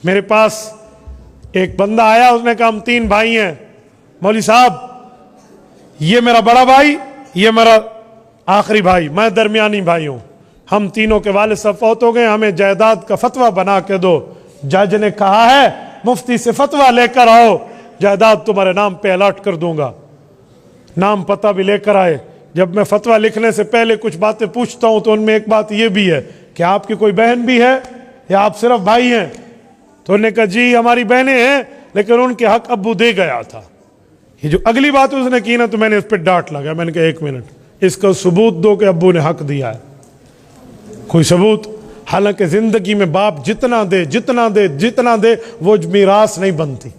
मेरे पास एक बंदा आया, उसने कहा हम 3 भाई हैं मौलवी साहब, ये मेरा बड़ा भाई, ये मेरा आखिरी भाई, मैं दरमियानी भाई हूं, हम तीनों के वालिद सब फौत हो गए, हमें जायदाद का फतवा बना के दो। जज ने कहा है मुफ्ती से फतवा लेकर आओ, जायदाद तुम्हारे नाम पे अलॉट कर दूंगा। नाम पता भी लेकर आए। जब मैं फतवा लिखने से पहले कुछ बातें पूछता हूं तो उनमें एक बात यह भी है कि आपकी कोई बहन भी है या आप सिर्फ भाई हैं? तो उन्होंने कहा जी हमारी बहनें हैं, लेकिन उनके हक अब्बू दे गया था। ये जो अगली बात उसने की ना, तो मैंने इस पर डांट लगा। मैंने कहा 1 मिनट, इसका सबूत दो कि अब्बू ने हक दिया है। कोई सबूत? हालांकि जिंदगी में बाप जितना दे जितना दे जितना दे वो मीरास नहीं बनती।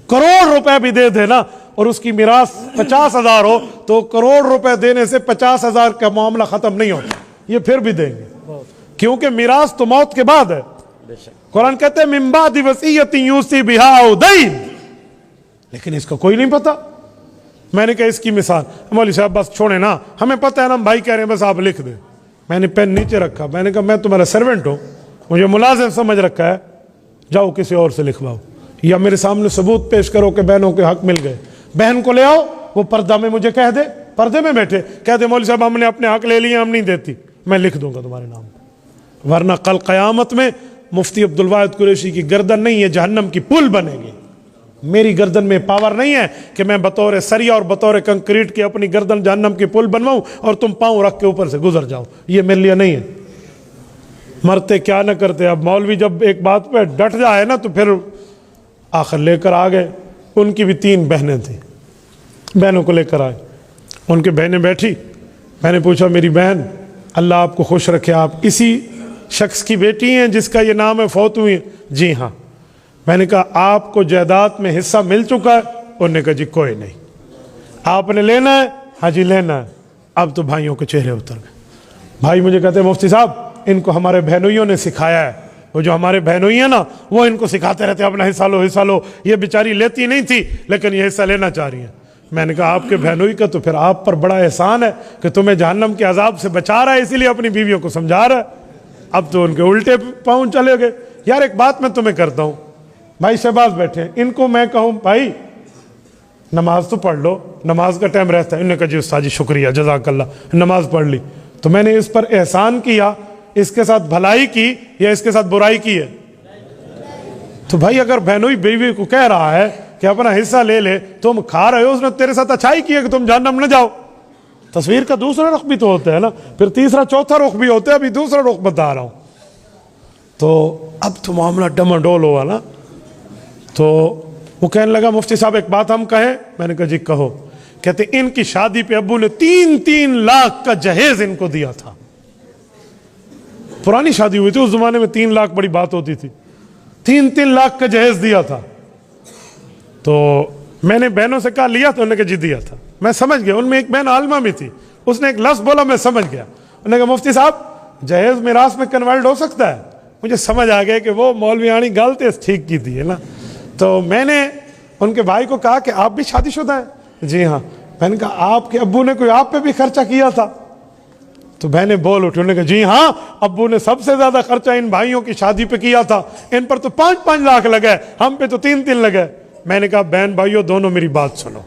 करोड़ रुपए भी दे देना और उसकी मीरास 50,000 हो तो करोड़ रुपए देने से 50,000 का मामला खत्म नहीं होता, ये फिर भी देंगे, क्योंकि मीरास तो मौत के बाद है। कुरान कहते हैं मिन बादि वसीयतिन यूसी बिहा औ दैन, लेकिन इसका कोई नहीं पता। मैंने कहा इसकी मिसाल, मौलवी साहब बस छोड़े ना, हमें पता है ना, हम भाई कह रहे हैं, बस आप लिख दे। मैंने पेन नीचे रखा, मैंने कहा मैं तुम्हारा सर्वेंट हूं, मुझे मुलाजिम समझ रखा है, जाओ किसी और से लिखवाओ, या मेरे सामने सबूत पेश करो कि बहनों के हक मिल गए। बहन को ले आओ, वो पर्दा में मुझे कह दे, पर्दे में बैठे कह दे मौलवी साहब हमने अपने हक ले लिए, हम नहीं देती, मैं लिख दूंगा तुम्हारे नाम। वरना कल क़यामत में मुफ्ती अब्दुल वाहिद कुरैशी की गर्दन नहीं है, जहन्नम की पुल बनेगी। मेरी गर्दन में पावर नहीं है कि मैं बतौर सरिया और बतौर कंक्रीट के अपनी गर्दन जहन्नम की पुल बनवाऊं और तुम पांव रख के ऊपर से गुजर जाओ, ये मेरे लिए नहीं है। मरते क्या न करते। अब मौलवी जब एक बात पे डट जाए ना तो फिर आखिर लेकर आ गए। उनकी भी 3 बहनें थी, बहनों को लेकर आए, उनकी बहनें बैठी। मैंने पूछा मेरी बहन अल्लाह आपको खुश रखे, आप इसी शख्स की बेटी हैं जिसका ये नाम है, फौत हुई? जी हाँ। मैंने कहा आपको जायदाद में हिस्सा मिल चुका है? उन्होंने कहा जी कोई नहीं। आपने लेना है? हाँ जी लेना है। अब तो भाइयों के चेहरे उतर गए। भाई मुझे कहते हैं मुफ्ती साहब इनको हमारे बहनोइयों ने सिखाया है, वो जो हमारे बहनोई है ना वो इनको सिखाते रहते अपना हिस्सा लो हिस्सा लो। ये बेचारी लेती नहीं थी लेकिन ये हिस्सा लेना चाह रही है। मैंने कहा आपके बहनोई का तो फिर आप पर बड़ा एहसान है कि तुम्हें जहन्नम के अजाब से बचा रहा है, इसीलिए अपनी बीवियों को समझा रहा है। अब तो उनके उल्टे पाँव चले गए। यार एक बात मैं तुम्हें करता हूँ, भाई शहबाज बैठे हैं, इनको मैं कहूँ भाई नमाज तो पढ़ लो, नमाज का टाइम रहता है। इन्होंने कहा जी उस्ताद जी शुक्रिया जज़ाकल्लाह, नमाज पढ़ ली। तो मैंने इस पर एहसान किया, इसके साथ भलाई की या इसके साथ बुराई की है? तो भाई अगर बहनोई बीवी को कह रहा है कि अपना हिस्सा ले ले, तुम खा रहे हो, उसने तेरे साथ अच्छाई की है कि तुम जहन्नम न जाओ। तस्वीर का दूसरा रुख भी तो होता है ना, फिर तीसरा चौथा रुख भी होता है, अभी दूसरा रुख बता रहा हूं। तो अब तो मामला डमाडोल हुआ ना। तो वो कहने लगा मुफ्ती साहब एक बात हम कहें? मैंने कहा जी कहो। कहते इनकी शादी पे अब्बू ने 3-3 लाख का जहेज इनको दिया था। पुरानी शादी हुई थी, उस जमाने में 3 लाख बड़ी बात होती थी। 3-3 लाख का जहेज दिया था। तो मैंने बहनों से कहा लिया? तो उन्होंने कहा जी दिया था। मैं समझ गया, उनमें एक बहन आलमा भी थी, उसने एक लफ्ज़ बोला मैं समझ गया। उन्होंने कहा मुफ्ती साहब जहेज मिरास में कन्वर्ट हो सकता है? मुझे समझ आ गया कि वो मौलवियानी गलती ठीक की थी है ना। तो मैंने उनके भाई को कहा कि आप भी शादीशुदा हैं? जी हाँ। मैंने कहा आपके अब्बू ने कोई आप पे भी खर्चा किया था? तो बहनें बोल उठी, उन्होंने कहा जी हाँ अब्बू ने सबसे ज्यादा खर्चा इन भाइयों की शादी पे किया था, इन पर तो 5-5 लाख लगे, हम पे तो 3-3 लगे। मैंने कहा बहन भाइयों दोनों मेरी बात सुनो,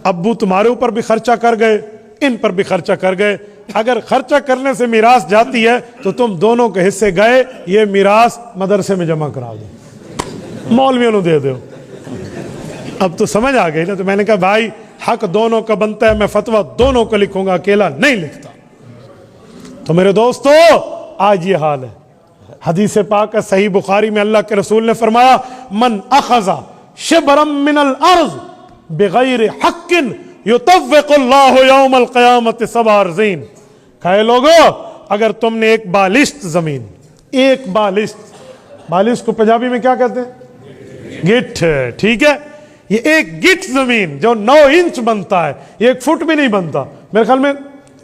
अब्बू तुम्हारे ऊपर भी खर्चा कर गए, इन पर भी खर्चा कर गए। अगर खर्चा करने से मीरास जाती है तो तुम दोनों के हिस्से गए, ये मीरास मदरसे में जमा करा दो, मौलवियों को दे दो। अब तो समझ आ गई ना। तो मैंने कहा भाई हक दोनों का बनता है, मैं फतवा दोनों को लिखूंगा, अकेला नहीं लिखता। तो मेरे दोस्तों आज ये हाल है। हदीस पाक है सही बुखारी में, अल्लाह के रसूल ने फरमाया मन अखज़ा शिबरम मिनल अर्ज़ बिगैर हक्किन युतव्विकुल्लाहु यौमल क़यामत सबअ अर्ज़ीन। कहे लोगों अगर तुमने एक बालिश्त जमीन, एक बालिश्त को पंजाबी में क्या कहते हैं? गिठ, ठीक है। ये एक गिठ जमीन जो 9 इंच बनता है, ये 1 फुट भी नहीं बनता, मेरे ख्याल में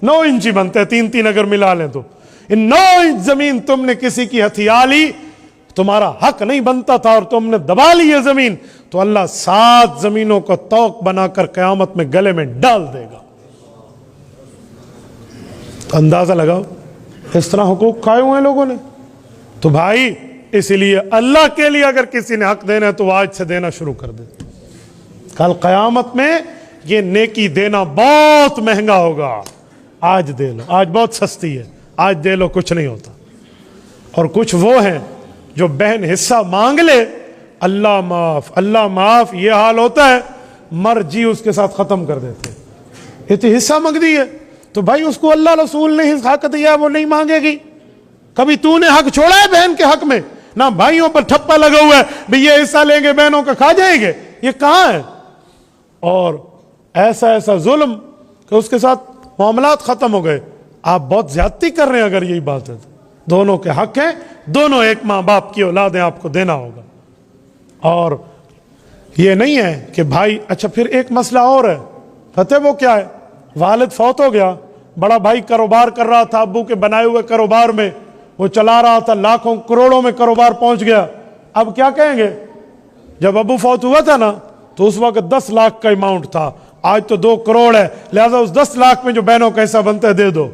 9 इंच ही बनता है, 3-3 अगर मिला लें तो। इन 9 इंच जमीन तुमने किसी की हथिया ली, तुम्हारा हक नहीं बनता था और तुमने दबा ली ये जमीन, तो अल्लाह 7 जमीनों को तौक बनाकर कयामत में गले में डाल देगा। तो अंदाजा लगाओ इस तरह हुकूक खाए हुए हैं लोगों ने। तो भाई इसलिए अल्लाह के लिए अगर किसी ने हक देना है तो आज से देना शुरू कर दे। कल क़यामत में ये नेकी देना बहुत महंगा होगा। आज दे लो, आज बहुत सस्ती है, आज दे लो, कुछ नहीं होता। और कुछ वो हैं जो बहन हिस्सा मांग ले, अल्लाह माफ, अल्लाह माफ, ये हाल होता है, मर्जी उसके साथ खत्म कर देते। इतनी हिस्सा मांग दी है तो भाई उसको अल्लाह रसूल ने हक दिया, वो नहीं मांगेगी। कभी तूने हक छोड़ा है बहन के हक में? ना भाइयों पर ठप्पा लगा हुआ है, भाई ये हिस्सा लेंगे बहनों का खा जाएंगे, ये कहां है? और ऐसा ऐसा जुल्म कि उसके साथ मामलात खत्म हो गए। आप बहुत ज्यादती कर रहे हैं अगर यही बात है तो। दोनों के हक हैं, दोनों एक माँ बाप की औलाद हैं, आपको देना होगा। और ये नहीं है कि भाई, अच्छा फिर एक मसला और है, पता है वो क्या है? वालिद फौत हो गया, बड़ा भाई कारोबार कर रहा था, अब्बू के बनाए हुए कारोबार में वो चला रहा था, लाखों करोड़ों में कारोबार पहुंच गया। अब क्या कहेंगे? जब अब्बू फौत हुआ था ना तो उस वक्त 10 लाख का अमाउंट था, आज तो 2 करोड़ है, लिहाजा उस 10 लाख में जो बहनों का हिस्सा बनता है दे दो।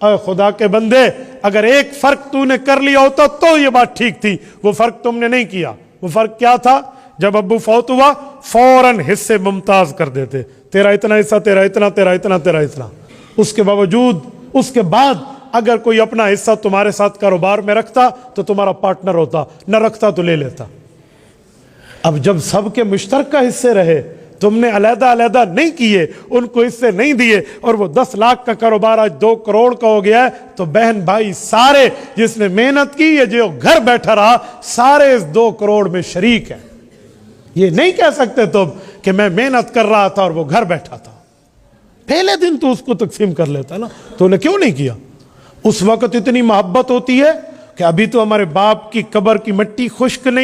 अरे खुदा के बंदे, अगर एक फर्क तूने कर लिया होता तो ये बात ठीक थी, वो फर्क तुमने नहीं किया। वो फर्क क्या था? जब अब्बू फौत हुआ फौरन हिस्से मुमताज कर देते, तेरा इतना हिस्सा, तेरा इतना, तेरा इतना, तेरा इतना। उसके बावजूद, उसके बाद अगर कोई अपना हिस्सा तुम्हारे साथ कारोबार में रखता तो तुम्हारा पार्टनर होता, न रखता तो ले लेता। अब जब सबके मुश्तरका हिस्से रहे, तुमने अलहदा अलहदा नहीं किए, उनको हिस्से नहीं दिए, और वो 10 लाख का कारोबार आज 2 करोड़ का हो गया है, तो बहन भाई सारे, जिसने मेहनत की या जो घर बैठा रहा, सारे इस 2 करोड़ में शरीक हैं। ये नहीं कह सकते तुम कि मैं मेहनत कर रहा था और वो घर बैठा था। पहले दिन तो उसको तकसीम कर लेता ना, तूने क्यों नहीं किया? उस वक्त इतनी मोहब्बत होती है कि अभी तो हमारे बाप की कब्र की मिट्टी खुश्क नहीं